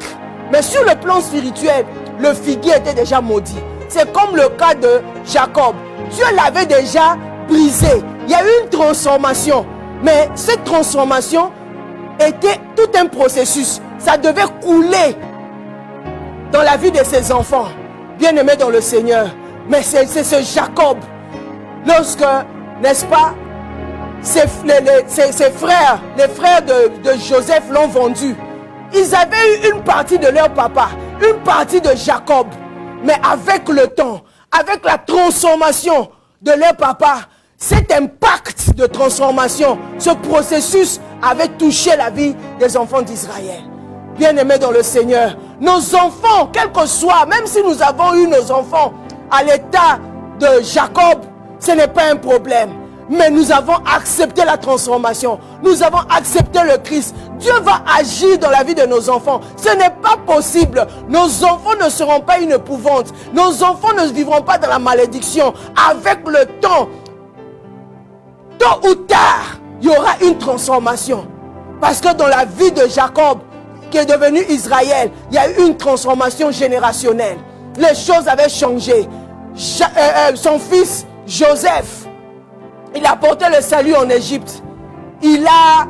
Mais sur le plan spirituel, le figuier était déjà maudit. C'est comme le cas de Jacob. Dieu l'avait déjà brisé. Il y a eu une transformation. Mais cette transformation était tout un processus. Ça devait couler dans la vie de ses enfants. Bien-aimés dans le Seigneur. Mais c'est ce Jacob. Lorsque, n'est-ce pas, ses frères, les frères de Joseph l'ont vendu. Ils avaient eu une partie de leur papa, une partie de Jacob. Mais avec le temps, avec la transformation de leur papa, cet impact de transformation, ce processus avait touché la vie des enfants d'Israël. Bien-aimés dans le Seigneur, nos enfants, quel que soit, même si nous avons eu nos enfants à l'état de Jacob, ce n'est pas un problème. Mais nous avons accepté la transformation. Nous avons accepté le Christ. Dieu va agir dans la vie de nos enfants. Ce n'est pas possible. Nos enfants ne seront pas une épouvante. Nos enfants ne vivront pas dans la malédiction. Avec le temps, tôt ou tard, il y aura une transformation. Parce que dans la vie de Jacob, qui est devenu Israël, il y a eu une transformation générationnelle. Les choses avaient changé. Son fils Joseph, il a porté le salut en Égypte. Il a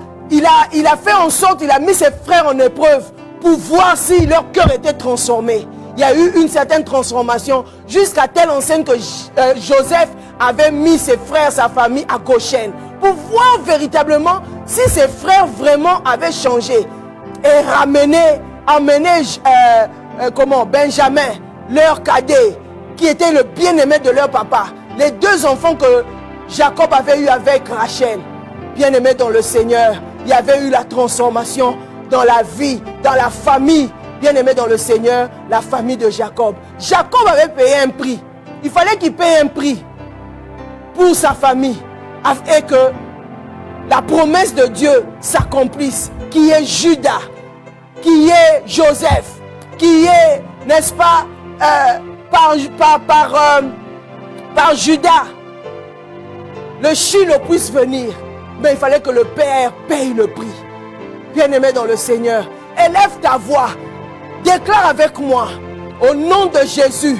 fait en sorte, il a mis ses frères en épreuve pour voir si leur cœur était transformé. Il y a eu une certaine transformation jusqu'à telle enseigne que Joseph avait mis ses frères, sa famille à Goshen pour voir véritablement si ses frères vraiment avaient changé et emmener Benjamin, leur cadet, qui était le bien-aimé de leur papa. Les deux enfants que Jacob avait eu avec Rachel. Bien-aimé dans le Seigneur, il y avait eu la transformation dans la vie, dans la famille. Bien-aimé dans le Seigneur, la famille de Jacob. Jacob avait payé un prix. Il fallait qu'il paye un prix pour sa famille, afin que la promesse de Dieu s'accomplisse, qui est Judas, qui est Joseph, qui est, n'est-ce pas, par Judas, le Shiloh puisse venir. Mais il fallait que le Père paye le prix. Bien-aimé dans le Seigneur, élève ta voix, déclare avec moi, au nom de Jésus,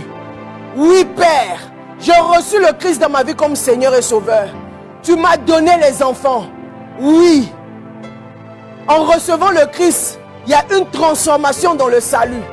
oui Père, j'ai reçu le Christ dans ma vie comme Seigneur et Sauveur. Tu m'as donné les enfants. Oui. En recevant le Christ, il y a une transformation dans le salut.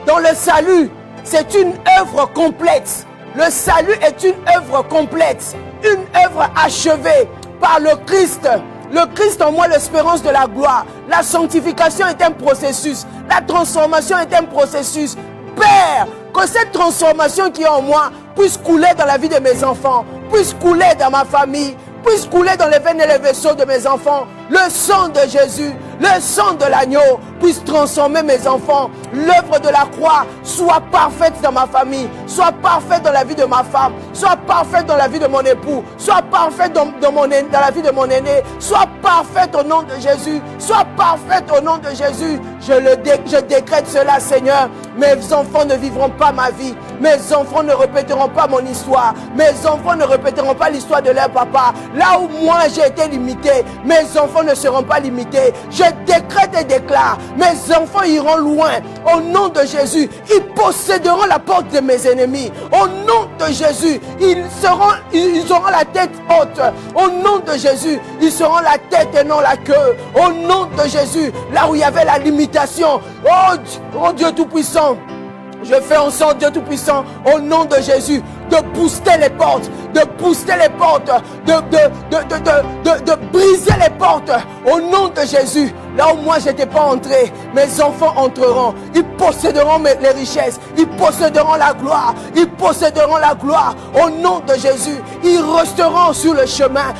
Dans le salut, c'est une œuvre complète. Le salut est une œuvre complète, une œuvre achevée par le Christ. Le Christ en moi, l'espérance de la gloire. La sanctification est un processus. La transformation est un processus. Père, que cette transformation qui est en moi puisse couler dans la vie de mes enfants, puisse couler dans ma famille, puisse couler dans les veines et les vaisseaux de mes enfants. Le sang de Jésus, le sang de l'agneau puisse transformer mes enfants. L'œuvre de la croix soit parfaite dans ma famille, soit parfaite dans la vie de ma femme, soit parfaite dans la vie de mon époux, soit parfaite dans la vie de mon aîné, soit parfaite au nom de Jésus, soit parfaite au nom de Jésus. Je décrète cela, Seigneur. Mes enfants ne vivront pas ma vie. Mes enfants ne répéteront pas mon histoire. Mes enfants ne répéteront pas l'histoire de leur papa. Là où moi j'ai été limité, mes enfants ne seront pas limités. Je décrète et déclare, mes enfants iront loin. Au nom de Jésus, ils posséderont la porte de mes ennemis. Au nom de Jésus, ils auront la tête haute. Au nom de Jésus, ils seront la tête et non la queue. Au nom de Jésus, là où il y avait la limitation, oh Dieu Tout-Puissant, je fais en sorte, Dieu Tout-Puissant, au nom de Jésus, de booster les portes, de booster les portes, de briser les portes, au nom de Jésus. Là où moi je n'étais pas entré, mes enfants entreront. Ils posséderont les richesses, ils posséderont la gloire, ils posséderont la gloire. Au nom de Jésus, ils resteront sur le chemin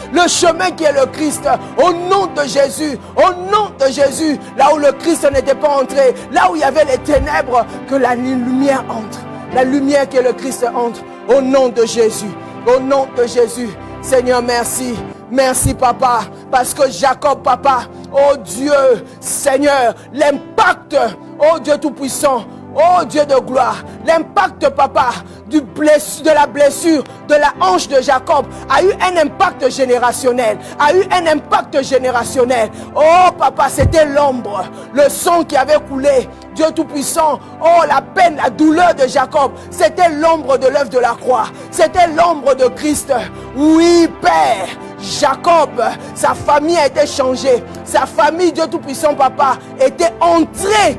qui est le Christ. Au nom de Jésus, au nom de Jésus, là où le Christ n'était pas entré, là où il y avait les ténèbres, que la lumière entre. La lumière qui est le Christ entre. Au nom de Jésus, au nom de Jésus. Seigneur, merci. Merci, papa, parce que Jacob, papa, oh Dieu, Seigneur, l'impact, oh Dieu Tout-Puissant, oh Dieu de gloire, l'impact, papa, de la blessure de la hanche de Jacob a eu un impact générationnel, Oh, papa, c'était l'ombre, le sang qui avait coulé. Dieu Tout-Puissant, oh, la peine, la douleur de Jacob, c'était l'ombre de l'œuvre de la croix. C'était l'ombre de Christ. Oui, Père, Jacob, sa famille a été changée. Sa famille, Dieu Tout-Puissant, papa, était entrée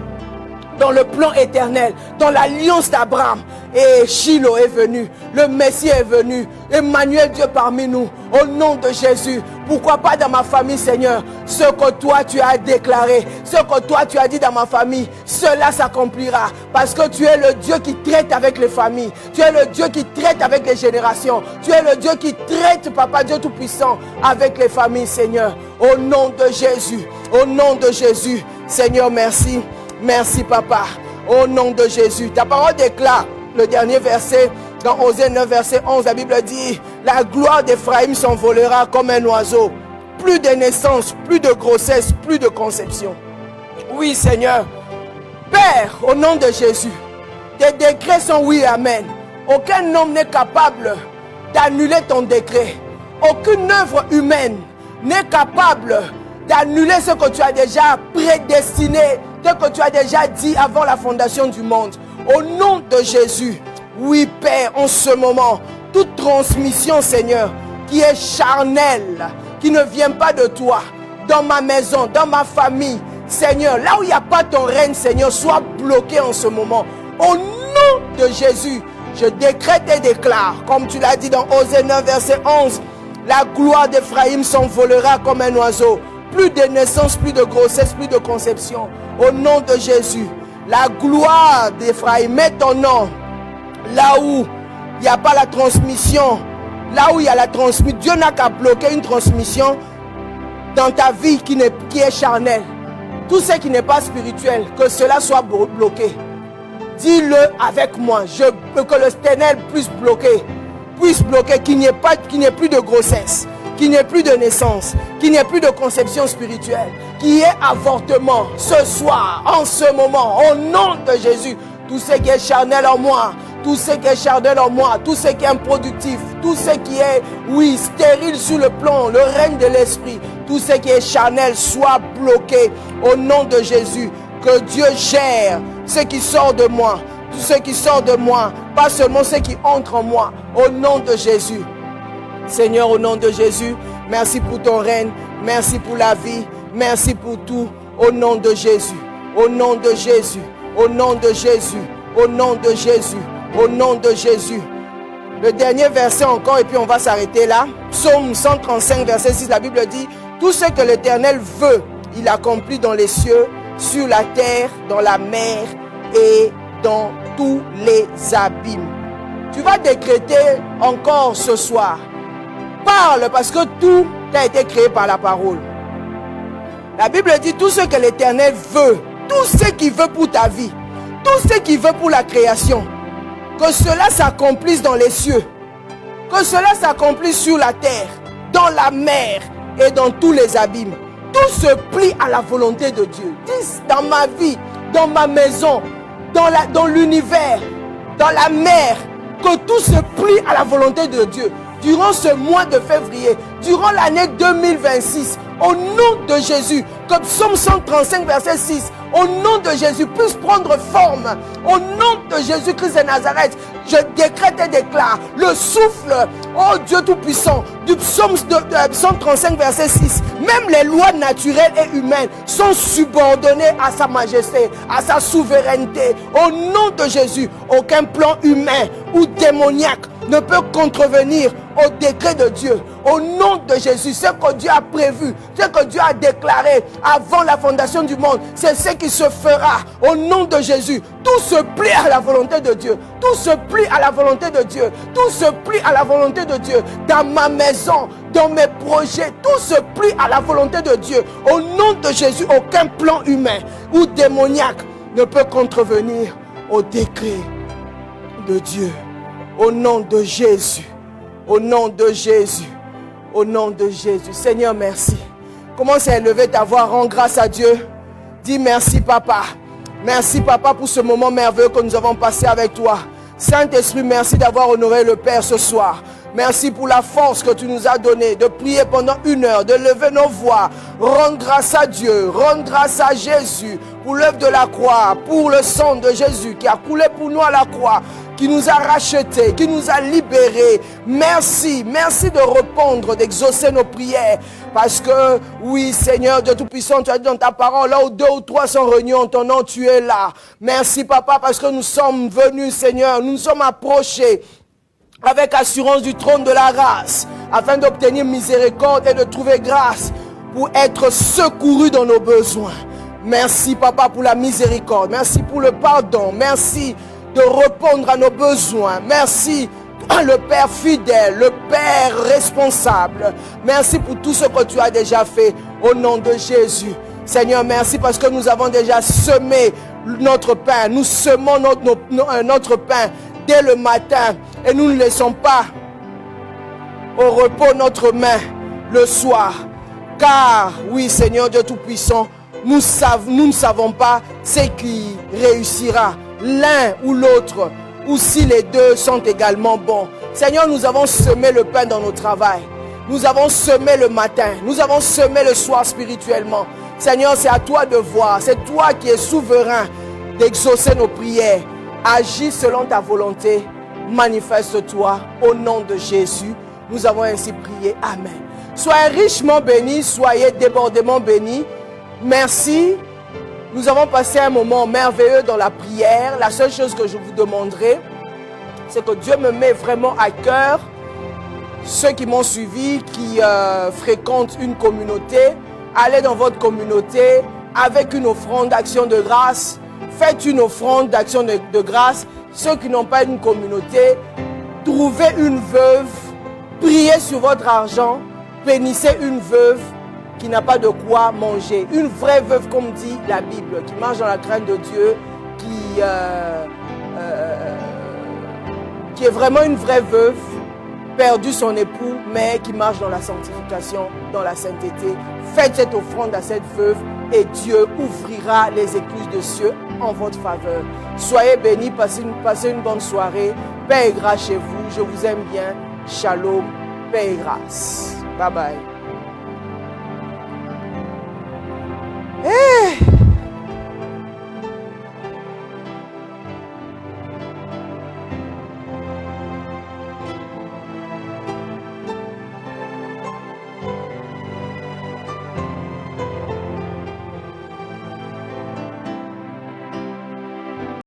dans le plan éternel, dans l'alliance d'Abraham. Et Shiloh est venu, le Messie est venu, Emmanuel, Dieu parmi nous, au nom de Jésus. Pourquoi pas dans ma famille, Seigneur, ce que toi tu as déclaré, ce que toi tu as dit dans ma famille, cela s'accomplira. Parce que tu es le Dieu qui traite avec les familles, tu es le Dieu qui traite avec les générations, tu es le Dieu qui traite, papa Dieu Tout-Puissant, avec les familles, Seigneur. Au nom de Jésus, au nom de Jésus, Seigneur, merci. Merci, papa. Au nom de Jésus. Ta parole déclare, le dernier verset, dans Osée 9, verset 11, la Bible dit, la gloire d'Éphraïm s'envolera comme un oiseau. Plus de naissance, plus de grossesse, plus de conception. Oui, Seigneur. Père, au nom de Jésus, tes décrets sont oui, amen. Aucun homme n'est capable d'annuler ton décret. Aucune œuvre humaine n'est capable d'annuler ce que tu as déjà prédestiné, ce que tu as déjà dit avant la fondation du monde. Au nom de Jésus, oui Père, en ce moment, toute transmission, Seigneur, qui est charnelle, qui ne vient pas de toi, dans ma maison, dans ma famille, Seigneur, là où il n'y a pas ton règne, Seigneur, soit bloqué en ce moment. Au nom de Jésus, je décrète et déclare, comme tu l'as dit dans Osée 9, verset 11, la gloire d'Éphraïm s'envolera comme un oiseau. Plus de naissance, plus de grossesse, plus de conception. Au nom de Jésus, la gloire d'Éphraïm, mets ton nom là où il n'y a pas la transmission, là où il y a la transmission. Dieu n'a qu'à bloquer une transmission dans ta vie qui est charnelle. Tout ce qui n'est pas spirituel, que cela soit bloqué. Dis-le avec moi, que le ténèbre puisse bloquer, qu'il n'y ait plus de grossesse, qu'il n'y ait plus de naissance, qu'il n'y ait plus de conception spirituelle, qu'il y ait avortement ce soir, en ce moment, au nom de Jésus. Tout ce qui est charnel en moi, tout ce qui est charnel en moi, tout ce qui est improductif, tout ce qui est, oui, stérile sur le plan, le règne de l'esprit, tout ce qui est charnel soit bloqué au nom de Jésus. Que Dieu gère ce qui sort de moi, tout ce qui sort de moi, pas seulement ce qui entre en moi, au nom de Jésus. Seigneur, au nom de Jésus, merci pour ton règne, merci pour la vie, merci pour tout, au nom de Jésus, au nom de Jésus, au nom de Jésus, au nom de Jésus, au nom de Jésus. Le dernier verset encore, et puis on va s'arrêter là. Psaume 135, verset 6, la Bible dit, tout ce que l'Éternel veut, il accomplit dans les cieux, sur la terre, dans la mer et dans tous les abîmes. Tu vas décréter encore ce soir. Parle, parce que tout a été créé par la parole. La Bible dit tout ce que l'Éternel veut, tout ce qu'il veut pour ta vie, tout ce qu'il veut pour la création, que cela s'accomplisse dans les cieux, que cela s'accomplisse sur la terre, dans la mer et dans tous les abîmes. Tout se plie à la volonté de Dieu. Dis, dans ma vie, dans ma maison, dans l'univers, dans la mer, que tout se plie à la volonté de Dieu. Durant ce mois de février, durant l'année 2026, au nom de Jésus, que Psaume 135, verset 6, au nom de Jésus, puisse prendre forme. Au nom de Jésus-Christ de Nazareth, je décrète et déclare le souffle, oh Dieu Tout-Puissant, du Psaume 135, verset 6. Même les lois naturelles et humaines sont subordonnées à sa majesté, à sa souveraineté. Au nom de Jésus, aucun plan humain ou démoniaque ne peut contrevenir au décret de Dieu. Au nom de Jésus, ce que Dieu a prévu, ce que Dieu a déclaré avant la fondation du monde, c'est ce qui se fera. Au nom de Jésus, tout se plie à la volonté de Dieu. Tout se plie à la volonté de Dieu. Tout se plie à la volonté de Dieu. Dans ma maison, dans mes projets, tout se plie à la volonté de Dieu. Au nom de Jésus, aucun plan humain ou démoniaque ne peut contrevenir au décret de Dieu. Au nom de Jésus. Au nom de Jésus. Au nom de Jésus. Seigneur, merci. Commence à élever ta voix, rends grâce à Dieu. Dis merci, Papa. Merci, Papa, pour ce moment merveilleux que nous avons passé avec toi. Saint-Esprit, merci d'avoir honoré le Père ce soir. Merci pour la force que tu nous as donnée de prier pendant 1 heure, de lever nos voix. Rends grâce à Dieu, rends grâce à Jésus pour l'œuvre de la croix, pour le sang de Jésus qui a coulé pour nous à la croix, qui nous a rachetés, qui nous a libérés. Merci, merci de répondre, d'exaucer nos prières. Parce que, oui, Seigneur Dieu Tout-Puissant, tu as dit dans ta parole, là où 2 ou 3 sont réunis en ton nom, tu es là. Merci, Papa, parce que nous sommes venus, Seigneur, nous nous sommes approchés avec assurance du trône de la grâce, afin d'obtenir miséricorde et de trouver grâce pour être secourus dans nos besoins. Merci, Papa, pour la miséricorde. Merci pour le pardon. Merci de répondre à nos besoins. Merci, le Père fidèle, le Père responsable. Merci pour tout ce que tu as déjà fait au nom de Jésus. Seigneur, merci parce que nous avons déjà semé notre pain. Nous semons notre pain dès le matin et nous ne laissons pas au repos notre main le soir. Car, oui, Seigneur Dieu Tout-Puissant, nous ne savons pas ce qui réussira, l'un ou l'autre, ou si les deux sont également bons. Seigneur, nous avons semé le pain dans nos travails. Nous avons semé le matin. Nous avons semé le soir spirituellement. Seigneur, c'est à toi de voir. C'est toi qui es souverain d'exaucer nos prières. Agis selon ta volonté. Manifeste-toi au nom de Jésus. Nous avons ainsi prié. Amen. Soyez richement bénis. Soyez débordément bénis. Merci. Nous avons passé un moment merveilleux dans la prière. La seule chose que je vous demanderai, c'est que Dieu me met vraiment à cœur. Ceux qui m'ont suivi, qui fréquentent une communauté, allez dans votre communauté avec une offrande d'action de grâce. Faites une offrande d'action de grâce. Ceux qui n'ont pas une communauté, trouvez une veuve, priez sur votre argent, bénissez une veuve qui n'a pas de quoi manger. Une vraie veuve, comme dit la Bible, qui marche dans la crainte de Dieu, qui est vraiment une vraie veuve, perdu son époux, mais qui marche dans la sanctification, dans la sainteté. Faites cette offrande à cette veuve et Dieu ouvrira les écluses de cieux en votre faveur. Soyez bénis, passez une bonne soirée. Paix et grâce chez vous. Je vous aime bien. Shalom, paix et grâce. Bye bye.